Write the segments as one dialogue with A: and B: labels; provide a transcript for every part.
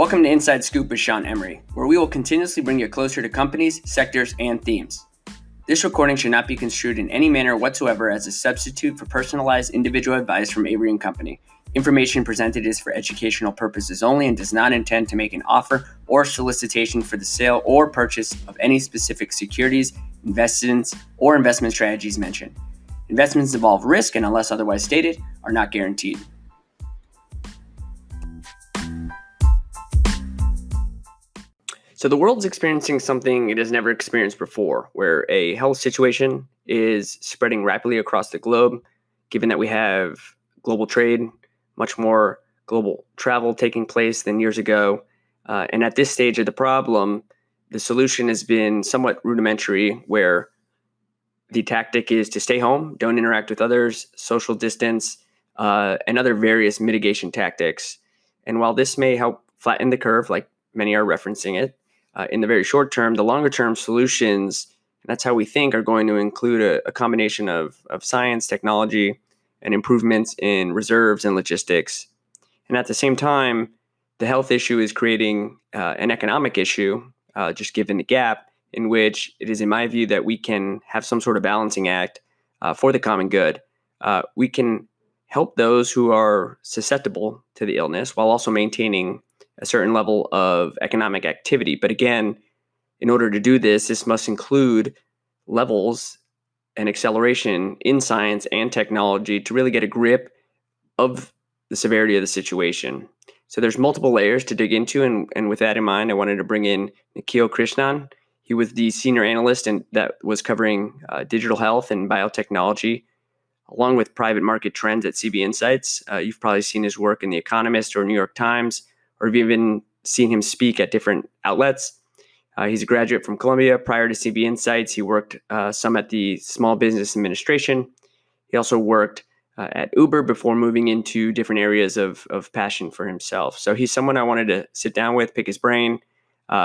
A: Welcome to Inside Scoop with Sean Emery, where we will continuously bring you closer to companies, sectors, and themes. This recording should not be construed in any manner whatsoever as a substitute for personalized individual advice from Avery & Company. Information presented is for educational purposes only and does not intend to make an offer or solicitation for the sale or purchase of any specific securities, investments, or investment strategies mentioned. Investments involve risk and, unless otherwise stated, are not guaranteed. So the world's experiencing something it has never experienced before, where a health situation is spreading rapidly across the globe, given that we have global trade, much more global travel taking place than years ago. And at this stage of the problem, the solution has been somewhat rudimentary, where the tactic is to stay home, don't interact with others, social distance, and other various mitigation tactics. And while this may help flatten the curve, like many are referencing it, in the very short term, the longer term solutions, and that's how we think, are going to include a combination of science, technology, and improvements in reserves and logistics. And at the same time, the health issue is creating an economic issue, just given the gap, in which it is, in my view, that we can have some sort of balancing act for the common good. We can help those who are susceptible to the illness while also maintaining a certain level of economic activity. But again, in order to do this, this must include levels and acceleration in science and technology to really get a grip of the severity of the situation. So there's multiple layers to dig into. And with that in mind, I wanted to bring in Nikhil Krishnan. He was the senior analyst and that was covering digital health and biotechnology, along with private market trends at CBInsights. You've probably seen his work in The Economist or New York Times, or have even seen him speak at different outlets. He's a graduate from Columbia. Prior to CBInsights, he worked some at the Small Business Administration. He also worked at Uber before moving into different areas of passion for himself. So he's someone I wanted to sit down with, pick his brain,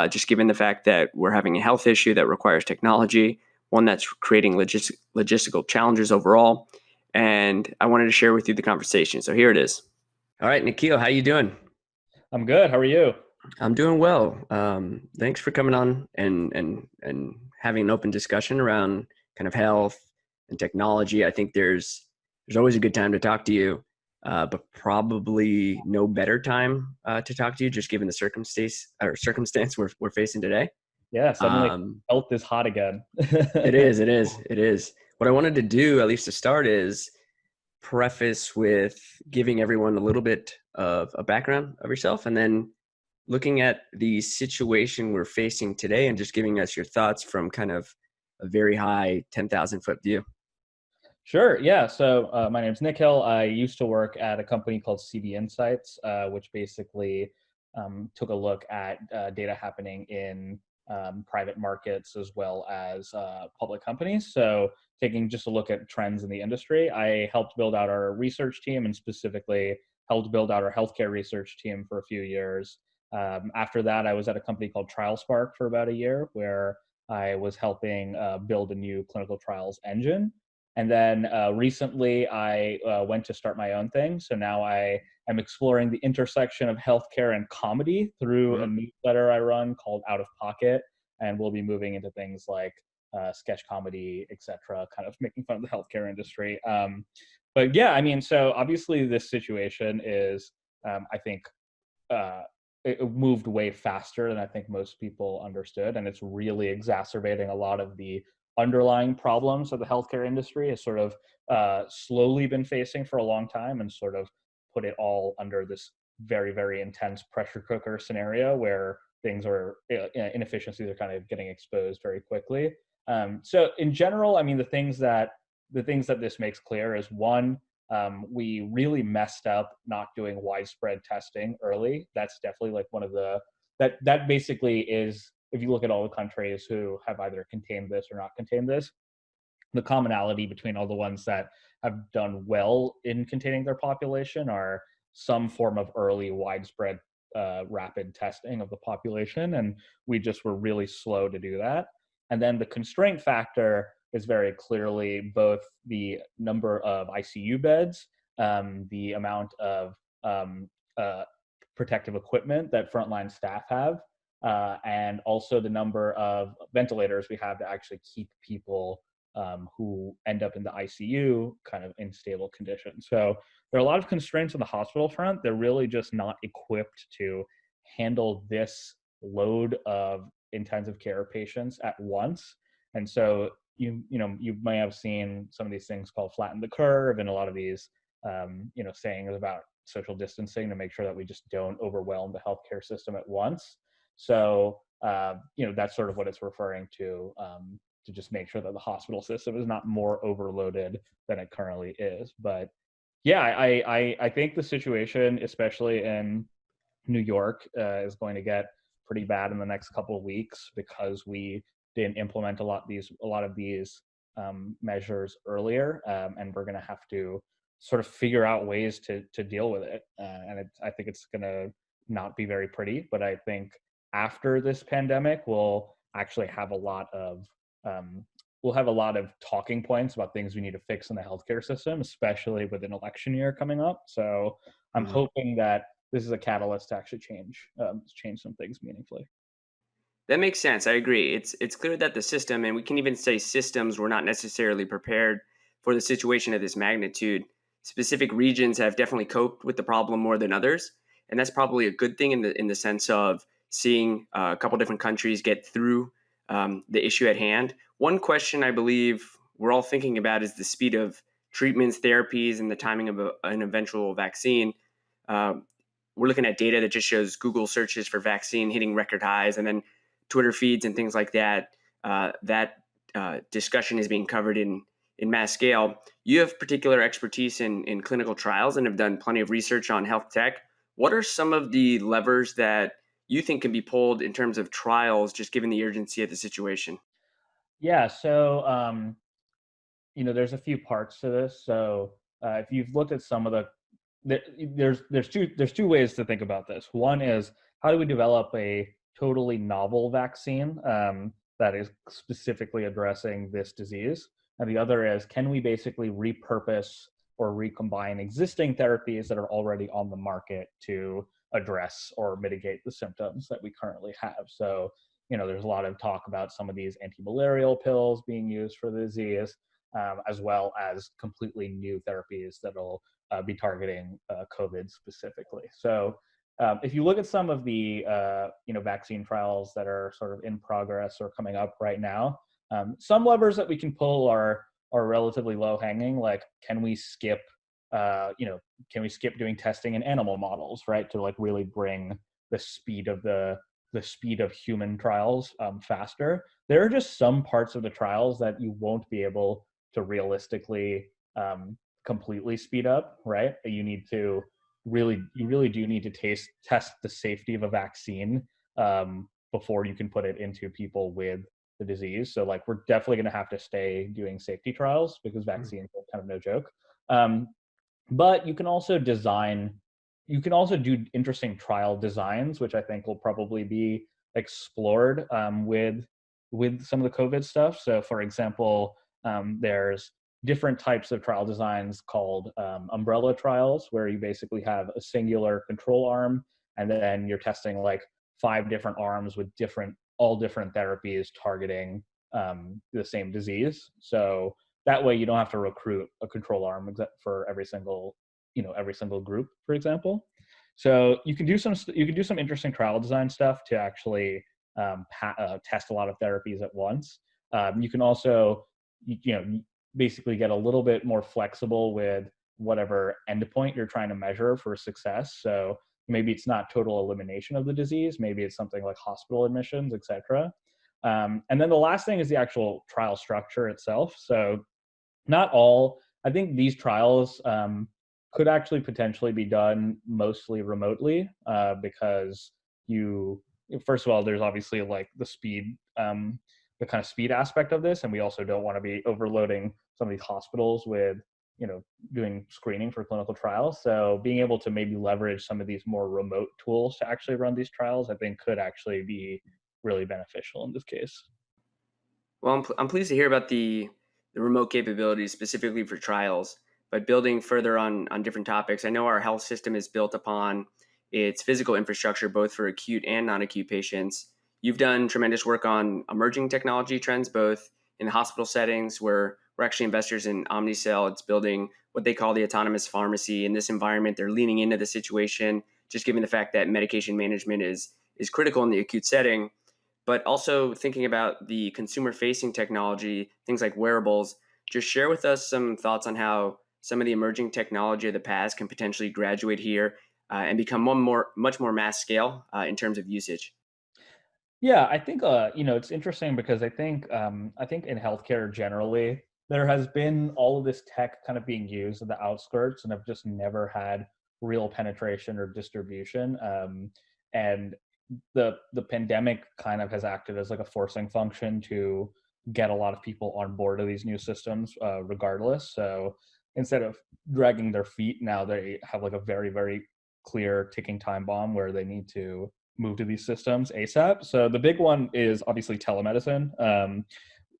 A: just given the fact that we're having a health issue that requires technology, one that's creating logistical challenges overall. And I wanted to share with you the conversation. So here it is. All right, Nikhil, how you doing?
B: I'm good. How are you?
A: I'm doing well. Thanks for coming on and having an open discussion around kind of health and technology. I think there's always a good time to talk to you, but probably no better time to talk to you, just given the circumstance we're facing today.
B: Yeah, suddenly health is hot again.
A: It is. What I wanted to do, at least to start, is preface with giving everyone a little bit of a background of yourself, and then looking at the situation we're facing today and just giving us your thoughts from kind of a very high 10,000 foot view.
B: Sure. Yeah. So my name's Nikhil. I used to work at a company called CBInsights, which basically took a look at data happening in private markets as well as public companies. So taking just a look at trends in the industry, I helped build out our research team and specifically helped build out our healthcare research team for a few years. After that, I was at a company called TrialSpark for about a year, where I was helping build a new clinical trials engine. And then recently I went to start my own thing. So now I am exploring the intersection of healthcare and comedy through a newsletter I run called Out of Pocket. And we'll be moving into things like sketch comedy, etc., kind of making fun of the healthcare industry. But yeah, I mean, so obviously this situation is, I think, it moved way faster than I think most people understood. And it's really exacerbating a lot of the underlying problems that the healthcare industry has sort of slowly been facing for a long time, and sort of put it all under this very, very intense pressure cooker scenario where things are, inefficiencies are kind of getting exposed very quickly. So in general, I mean, the things that this makes clear is, one, we really messed up not doing widespread testing early. That's definitely like one of the, that basically is, if you look at all the countries who have either contained this or not contained this, the commonality between all the ones that have done well in containing their population are some form of early widespread rapid testing of the population. And we just were really slow to do that. And then the constraint factor is very clearly both the number of ICU beds, the amount of protective equipment that frontline staff have, and also the number of ventilators we have to actually keep people who end up in the ICU kind of in stable condition. So there are a lot of constraints on the hospital front. They're really just not equipped to handle this load of intensive care patients at once. And so you may have seen some of these things called flatten the curve, and a lot of these sayings about social distancing to make sure that we just don't overwhelm the healthcare system at once. So that's sort of what it's referring to just make sure that the hospital system is not more overloaded than it currently is. But yeah, I think the situation, especially in New York, is going to get pretty bad in the next couple of weeks because we didn't implement a lot of these measures earlier, and we're going to have to sort of figure out ways to deal with it. And I think it's going to not be very pretty, but I think after this pandemic, we'll actually have a lot of talking points about things we need to fix in the healthcare system, especially with an election year coming up. So I'm hoping that this is a catalyst to actually change some things meaningfully.
A: That makes sense. I agree. It's clear that the system, and we can even say systems, were not necessarily prepared for the situation of this magnitude. Specific regions have definitely coped with the problem more than others, and that's probably a good thing in the sense of seeing a couple different countries get through the issue at hand. One question I believe we're all thinking about is the speed of treatments, therapies, and the timing of an eventual vaccine. We're looking at data that just shows Google searches for vaccine hitting record highs, and then Twitter feeds and things like that. Discussion is being covered in mass scale. You have particular expertise in clinical trials and have done plenty of research on health tech. What are some of the levers that you think can be pulled in terms of trials, just given the urgency of the situation?
B: Yeah, so there's a few parts to this. So if you've looked at some of there's two ways to think about this. One is, how do we develop a totally novel vaccine that is specifically addressing this disease? And the other is, can we basically repurpose or recombine existing therapies that are already on the market to address or mitigate the symptoms that we currently have? So, there's a lot of talk about some of these anti-malarial pills being used for the disease, as well as completely new therapies that'll be targeting COVID specifically. So if you look at some of the vaccine trials that are sort of in progress or coming up right now, some levers that we can pull are relatively low hanging. Like, can we skip doing testing in animal models, right, to like really bring the speed of human trials faster? There are just some parts of the trials that you won't be able to realistically completely speed up, right? You really do need to test the safety of a vaccine before you can put it into people with the disease. So like, we're definitely going to have to stay doing safety trials because vaccines are kind of no joke. But you can also do interesting trial designs, which I think will probably be explored with some of the COVID stuff. So for example, there's different types of trial designs called umbrella trials, where you basically have a singular control arm, and then you're testing like 5 different arms with all different therapies targeting the same disease. So that way you don't have to recruit a control arm for every single group, for example. So you can do some interesting trial design stuff to actually test a lot of therapies at once. You can also basically get a little bit more flexible with whatever endpoint you're trying to measure for success. So maybe it's not total elimination of the disease, maybe it's something like hospital admissions, etc. And then the last thing is the actual trial structure itself. So I think these trials could actually potentially be done mostly remotely because first of all, there's obviously like the kind of speed aspect of this, and we also don't want to be overloading some of these hospitals with doing screening for clinical trials. So being able to maybe leverage some of these more remote tools to actually run these trials, I think could actually be really beneficial in this case.
A: Well, I'm pleased to hear about the remote capabilities specifically for trials. But building further on different topics, I know our health system is built upon its physical infrastructure, both for acute and non-acute patients. You've done tremendous work on emerging technology trends, both in the hospital settings where we're actually investors in Omnicell. It's building what they call the autonomous pharmacy. In this environment, they're leaning into the situation, just given the fact that medication management is critical in the acute setting. But also thinking about the consumer-facing technology, things like wearables. Just share with us some thoughts on how some of the emerging technology of the past can potentially graduate here and become much more mass scale in terms of usage.
B: Yeah, I think it's interesting because I think in healthcare generally there has been all of this tech kind of being used at the outskirts and have just never had real penetration or distribution. And the pandemic kind of has acted as like a forcing function to get a lot of people on board of these new systems, regardless. So instead of dragging their feet, now they have like a very very clear ticking time bomb where they need to move to these systems ASAP. So the big one is obviously telemedicine.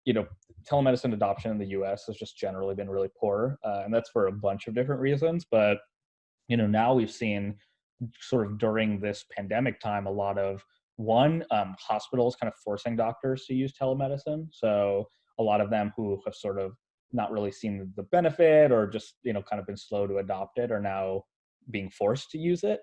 B: You know, Telemedicine adoption in the U.S. has just generally been really poor, and that's for a bunch of different reasons. But now we've seen sort of during this pandemic time a lot of hospitals kind of forcing doctors to use telemedicine. So a lot of them who have sort of not really seen the benefit or just kind of been slow to adopt it are now being forced to use it.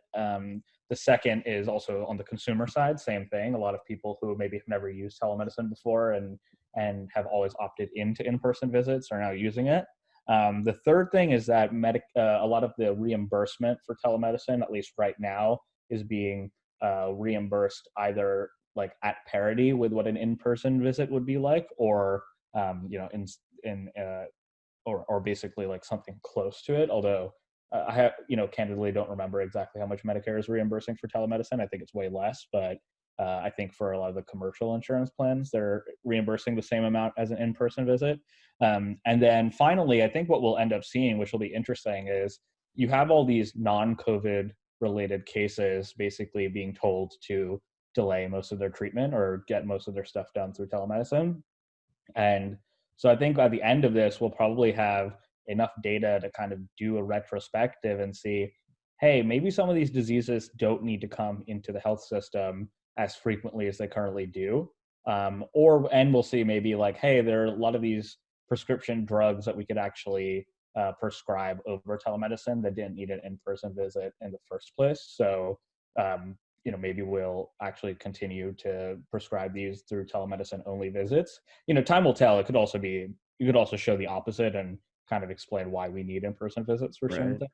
B: The second is also on the consumer side, same thing. A lot of people who maybe have never used telemedicine before and have always opted into in-person visits are now using it. The third thing is that a lot of the reimbursement for telemedicine, at least right now, is being reimbursed either like at parity with what an in-person visit would be like, or in or basically like something close to it. Although I have, candidly don't remember exactly how much Medicare is reimbursing for telemedicine. I think it's way less, but I think for a lot of the commercial insurance plans, they're reimbursing the same amount as an in-person visit. And then finally, I think what we'll end up seeing, which will be interesting, is you have all these non-COVID related cases basically being told to delay most of their treatment or get most of their stuff done through telemedicine. And so I think by the end of this, we'll probably have enough data to kind of do a retrospective and see, hey, maybe some of these diseases don't need to come into the health system as frequently as they currently do. And we'll see maybe like, hey, there are a lot of these prescription drugs that we could actually prescribe over telemedicine that didn't need an in-person visit in the first place. So, maybe we'll actually continue to prescribe these through telemedicine only visits. Time will tell. You could also show the opposite and kind of explain why we need in-person visits for certain
A: Right.
B: things.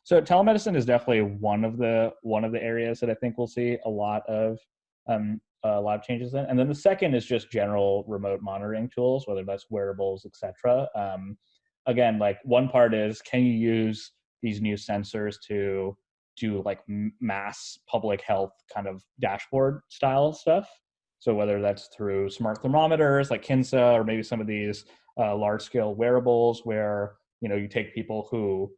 B: So telemedicine is definitely one of the areas that I think we'll see a lot of changes in. And then the second is just general remote monitoring tools, whether that's wearables, etc. Again, like one part is, can you use these new sensors to do like mass public health kind of dashboard style stuff? So whether that's through smart thermometers like Kinsa, or maybe some of these large scale wearables where you take people who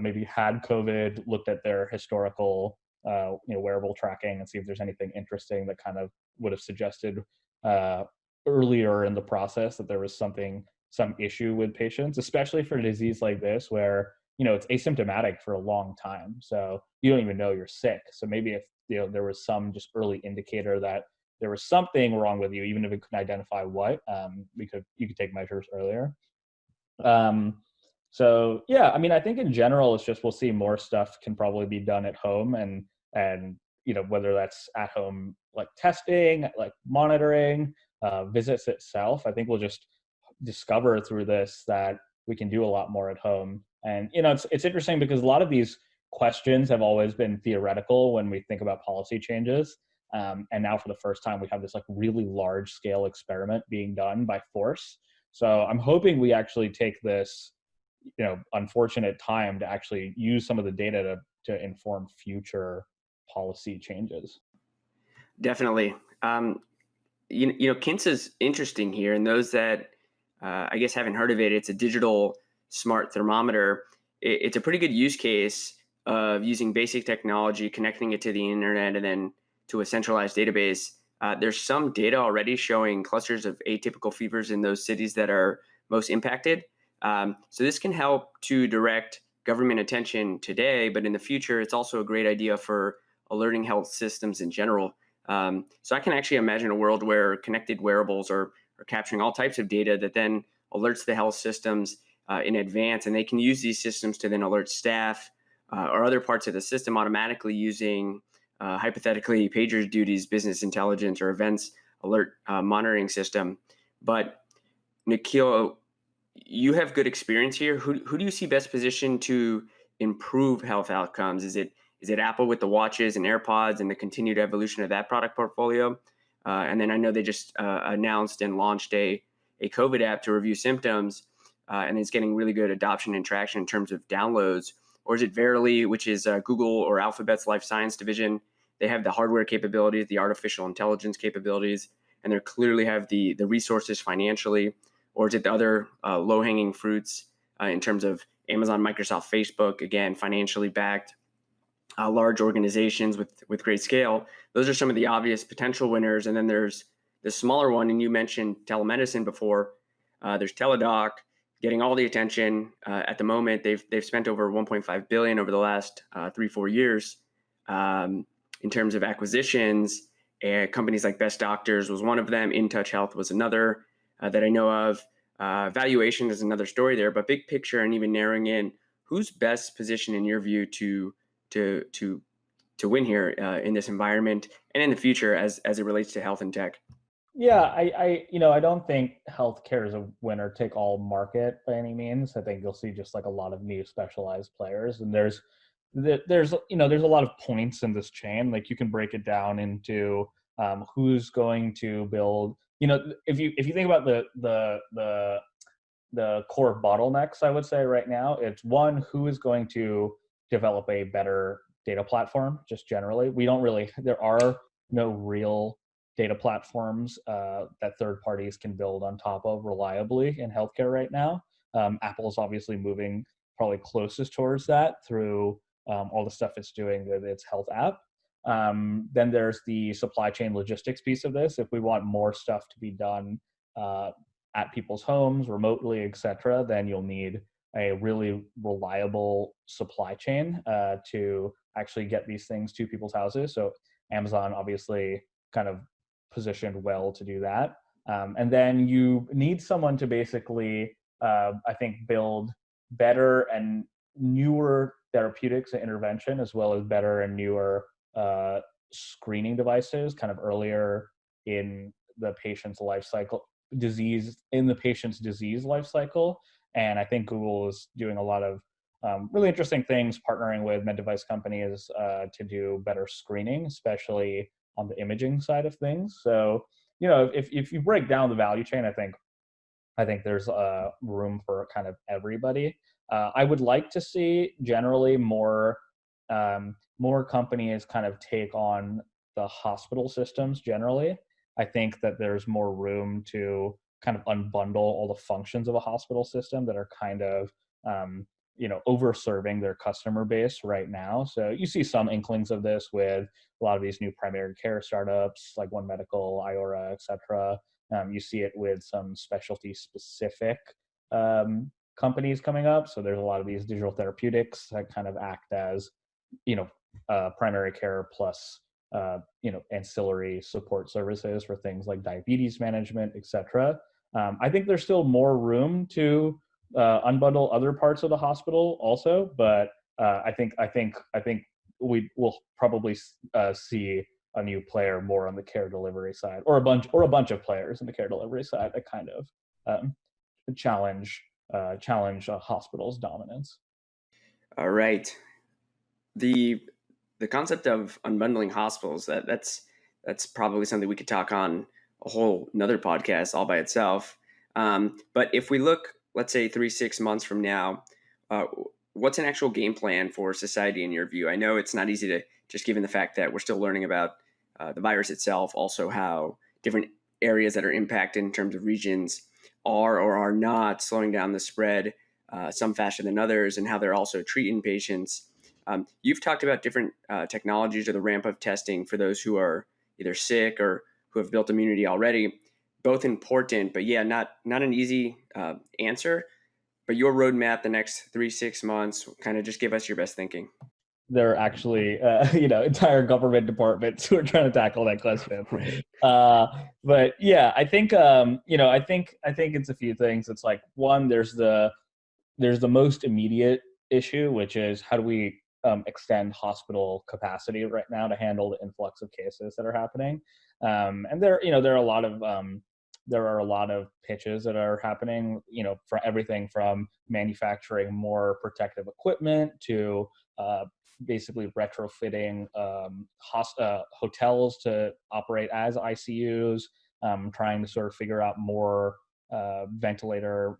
B: maybe had COVID, looked at their historical wearable tracking and see if there's anything interesting that kind of would have suggested earlier in the process that there was some issue with patients, especially for a disease like this where it's asymptomatic for a long time, so you don't even know you're sick. So maybe if there was some just early indicator that there was something wrong with you, even if it couldn't identify what, you could take measures earlier. So yeah, I mean, I think in general, it's just we'll see more stuff can probably be done at home, and whether that's at home like testing, like monitoring, visits itself. I think we'll just discover through this that we can do a lot more at home. And it's interesting because a lot of these questions have always been theoretical when we think about policy changes. And now for the first time, we have this like really large scale experiment being done by force. So I'm hoping we actually take this, unfortunate time to actually use some of the data to inform future policy changes.
A: Definitely. Kinsa is interesting here, and those that I guess haven't heard of it, it's a digital smart thermometer. It's a pretty good use case of using basic technology, connecting it to the internet, and then to a centralized database. There's some data already showing clusters of atypical fevers in those cities that are most impacted. So this can help to direct government attention today, but in the future, it's also a great idea for alerting health systems in general. So I can actually imagine a world where connected wearables are capturing all types of data that then alerts the health systems in advance, and they can use these systems to then alert staff or other parts of the system automatically using hypothetically PagerDuty's business intelligence or events alert monitoring system. But Nikhil, you have good experience here. Who do you see best positioned to improve health outcomes? Is it Apple with the watches and AirPods and the continued evolution of that product portfolio? And then I know they just announced and launched a COVID app to review symptoms, and it's getting really good adoption and traction in terms of downloads. Or is it Verily, which is Google or Alphabet's life science division? They have the hardware capabilities, the artificial intelligence capabilities, and they clearly have the resources financially. Or is it the other low-hanging fruits in terms of Amazon, Microsoft, Facebook, again, financially backed, large organizations with great scale? Those are some of the obvious potential winners. And then there's the smaller one, and you mentioned telemedicine before. There's Teladoc getting all the attention at the moment. They've spent over 1.5 billion over the last 3-4 years in terms of acquisitions. And companies like Best Doctors was one of them. InTouch Health was another that I know of. Valuation is another story there, but big picture and even narrowing in, who's best positioned in your view to win here in this environment and in the future as it relates to health and tech?
B: Yeah, I don't think healthcare is a winner take all market by any means. I think you'll see just like a lot of new specialized players, and there's a lot of points in this chain. Like you can break it down into who's going to build. If you think about the core bottlenecks, I would say right now, it's one, who is going to develop a better data platform, just generally. There are no real data platforms that third parties can build on top of reliably in healthcare right now. Apple is obviously moving probably closest towards that through all the stuff it's doing with its health app. Then there's the supply chain logistics piece of this. If we want more stuff to be done at people's homes, remotely, etc., then you'll need a really reliable supply chain to actually get these things to people's houses. So Amazon obviously kind of positioned well to do that. And then you need someone to basically, I think, build better and newer therapeutics and intervention, as well as better and newer screening devices kind of earlier in the patient's life cycle, in the patient's disease life cycle. And I think Google is doing a lot of really interesting things, partnering with med device companies to do better screening, especially on the imaging side of things. So, if you break down the value chain, I think there's room for kind of everybody. I would like to see generally more companies kind of take on the hospital systems generally. I think that there's more room to kind of unbundle all the functions of a hospital system that are kind of over-serving their customer base right now. So you see some inklings of this with a lot of these new primary care startups like One Medical, Iora, et cetera. You see it with some specialty specific companies coming up. So there's a lot of these digital therapeutics that kind of act as, primary care plus, ancillary support services for things like diabetes management, et cetera. I think there's still more room to unbundle other parts of the hospital also, but I think we will probably see a new player more on the care delivery side, or a bunch of players in the care delivery side that kind of challenge a hospital's dominance.
A: All right. The concept of unbundling hospitals, that's probably something we could talk on a whole another podcast all by itself. But if we look, let's say 3-6 months from now, what's an actual game plan for society in your view? I know it's not easy to, just given the fact that we're still learning about the virus itself, also how different areas that are impacted in terms of regions are or are not slowing down the spread, some faster than others, and how they're also treating patients. You've talked about different technologies or the ramp of testing for those who are either sick or who have built immunity already. Both important, but yeah, not an easy answer. But your roadmap the next 3-6 months, kind of just give us your best thinking.
B: there are actually entire government departments who are trying to tackle that question.
A: Right.
B: But yeah, I think I think it's a few things. It's like, one, there's the most immediate issue, which is how do we extend hospital capacity right now to handle the influx of cases that are happening. And there are a lot of pitches that are happening, for everything from manufacturing more protective equipment to basically retrofitting hotels to operate as ICUs, trying to sort of figure out more ventilator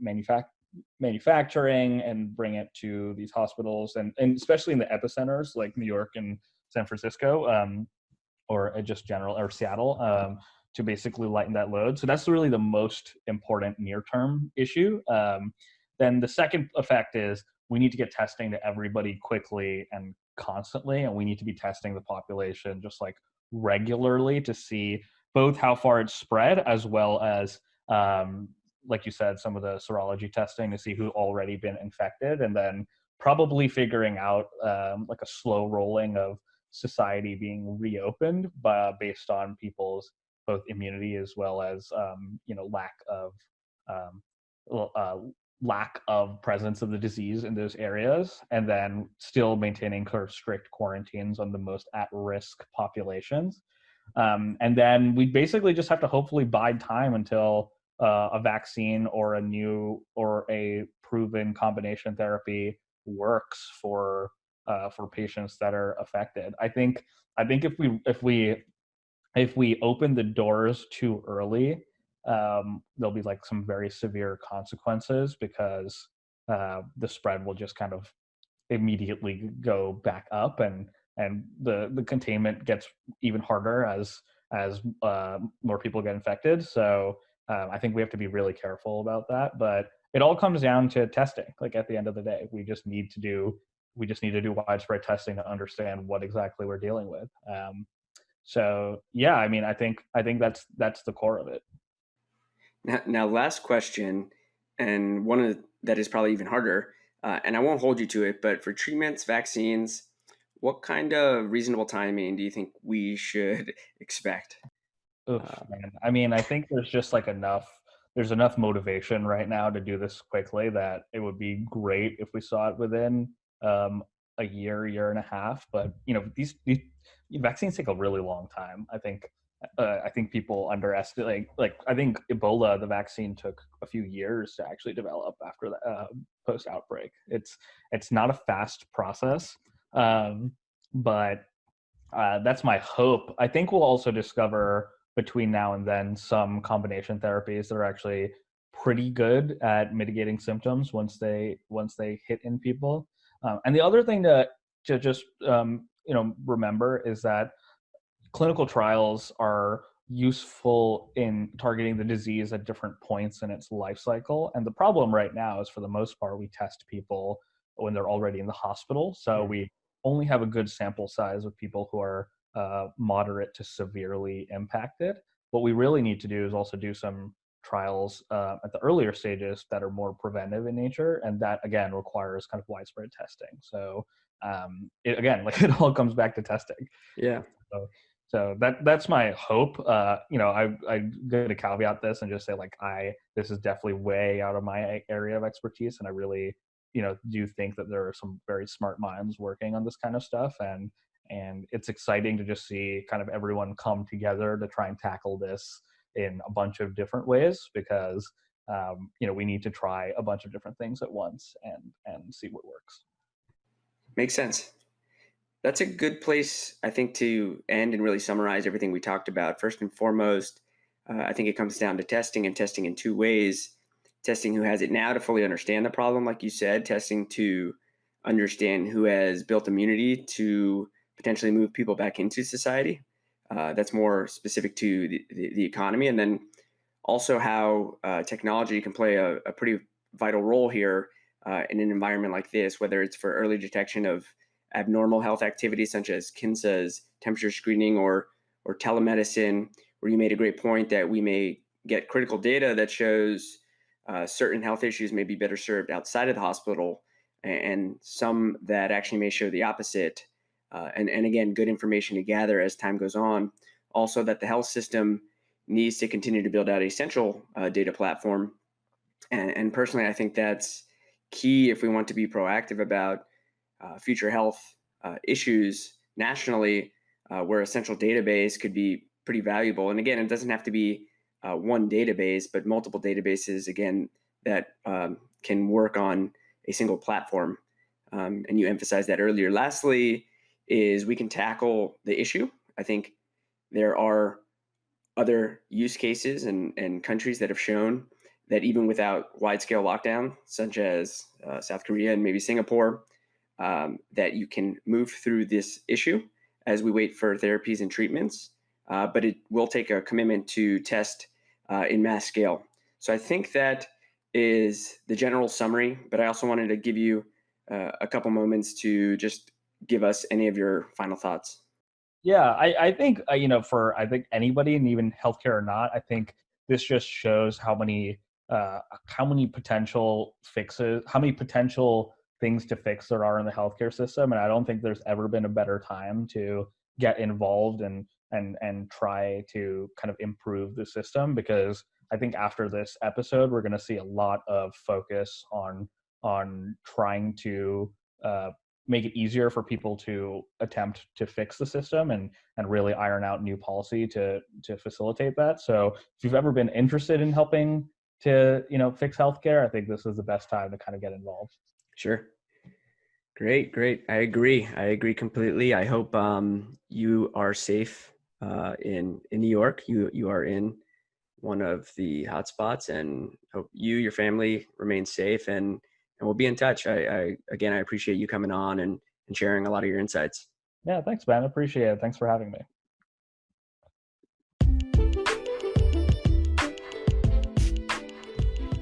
B: manufacturing and bring it to these hospitals, and especially in the epicenters like New York and San Francisco, or just general, or Seattle, to basically lighten that load. So that's really the most important near-term issue. Then the second effect is we need to get testing to everybody quickly and constantly, and we need to be testing the population just like regularly to see both how far it's spread, as well as like you said, some of the serology testing to see who already been infected, and then probably figuring out like a slow rolling of society being reopened based on people's both immunity as well as um, lack of presence of the disease in those areas, and then still maintaining sort of strict quarantines on the most at-risk populations. And then we basically just have to hopefully bide time until a vaccine or a proven combination therapy works for patients that are affected. I think if we open the doors too early, there'll be like some very severe consequences, because the spread will just kind of immediately go back up, and the containment gets even harder as more people get infected. So I think we have to be really careful about that. But it all comes down to testing. Like, at the end of the day, we just need to do widespread testing to understand what exactly we're dealing with. So yeah, I mean, I think that's the core of it.
A: Now, last question, and one of that is probably even harder, and I won't hold you to it, but for treatments, vaccines, what kind of reasonable timing do you think we should expect?
B: Oof,
A: Uh,
B: man. I mean, I think there's just like there's enough motivation right now to do this quickly that it would be great if we saw it within um, a year and a half. But these vaccines take a really long time. I think people underestimate. Like, I think Ebola, the vaccine, took a few years to actually develop after the post outbreak. It's not a fast process, um, but that's my hope. I think we'll also discover between now and then some combination therapies that are actually pretty good at mitigating symptoms once they hit in people. And the other thing to just remember is that clinical trials are useful in targeting the disease at different points in its life cycle. And the problem right now is, for the most part, we test people when they're already in the hospital. So we only have a good sample size of people who are moderate to severely impacted. What we really need to do is also do some trials at the earlier stages that are more preventive in nature. And that, again, requires kind of widespread testing. So again, like, it all comes back to testing.
A: yeah,
B: So that's my hope. I'm going to caveat this and just say, like, this is definitely way out of my area of expertise, and I really do think that there are some very smart minds working on this kind of stuff, and it's exciting to just see kind of everyone come together to try and tackle this in a bunch of different ways, because we need to try a bunch of different things at once and see what works.
A: makes sense. That's a good place, I think, to end and really summarize everything we talked about. First and foremost, I think it comes down to testing, and testing in two ways. Testing who has it now to fully understand the problem, like you said, testing to understand who has built immunity to potentially move people back into society. That's more specific to the economy. And then also how technology can play a pretty vital role here in an environment like this, whether it's for early detection of abnormal health activities such as KINSA's temperature screening, or telemedicine, where you made a great point that we may get critical data that shows certain health issues may be better served outside of the hospital, and some that actually may show the opposite. and again, good information to gather as time goes on. Also, that the health system needs to continue to build out a central data platform. And personally, I think that's key if we want to be proactive about future health issues nationally, where a central database could be pretty valuable. And again, it doesn't have to be one database, but multiple databases, again, that can work on a single platform. And you emphasized that earlier. Lastly, is we can tackle the issue. I think there are other use cases and countries that have shown that even without wide-scale lockdown, such as South Korea and maybe Singapore, that you can move through this issue as we wait for therapies and treatments. But it will take a commitment to test in mass scale. So I think that is the general summary, but I also wanted to give you a couple moments to just give us any of your final thoughts.
B: Yeah, I think for I think anybody, and even healthcare or not, I think this just shows how many potential fixes, how many potential things to fix there are in the healthcare system, and I don't think there's ever been a better time to get involved and try to kind of improve the system, because I think after this episode we're going to see a lot of focus on trying to make it easier for people to attempt to fix the system and really iron out new policy to facilitate that. So if you've ever been interested in helping to fix healthcare, I think this is the best time to kind of get involved.
A: Sure. Great. I agree completely. I hope you are safe in New York. You are in one of the hotspots, and hope you, your family, remain safe, and we'll be in touch. I appreciate you coming on and sharing a lot of your insights.
B: Yeah, thanks, man. I appreciate it. Thanks for having me.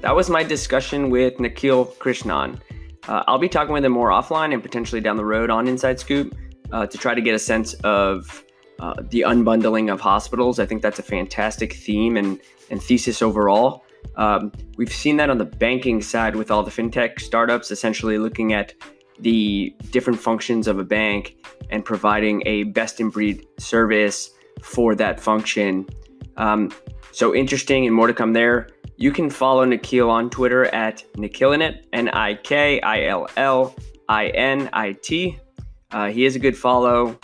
A: That was my discussion with Nikhil Krishnan. I'll be talking with him more offline and potentially down the road on Inside Scoop to try to get a sense of the unbundling of hospitals. I think that's a fantastic theme and thesis overall. We've seen that on the banking side with all the fintech startups essentially looking at the different functions of a bank and providing a best-in-breed service for that function. So interesting and more to come there. You can follow Nikhil on Twitter at Nikillinit, Nikillinit. He is a good follow.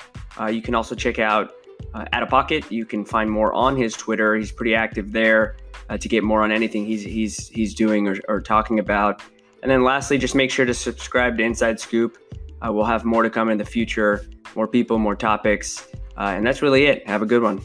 A: You can also check out Out of Pocket. You can find more on his Twitter. He's pretty active there to get more on anything he's doing or talking about. And then lastly, just make sure to subscribe to Inside Scoop. We'll have more to come in the future, more people, more topics. And that's really it. Have a good one.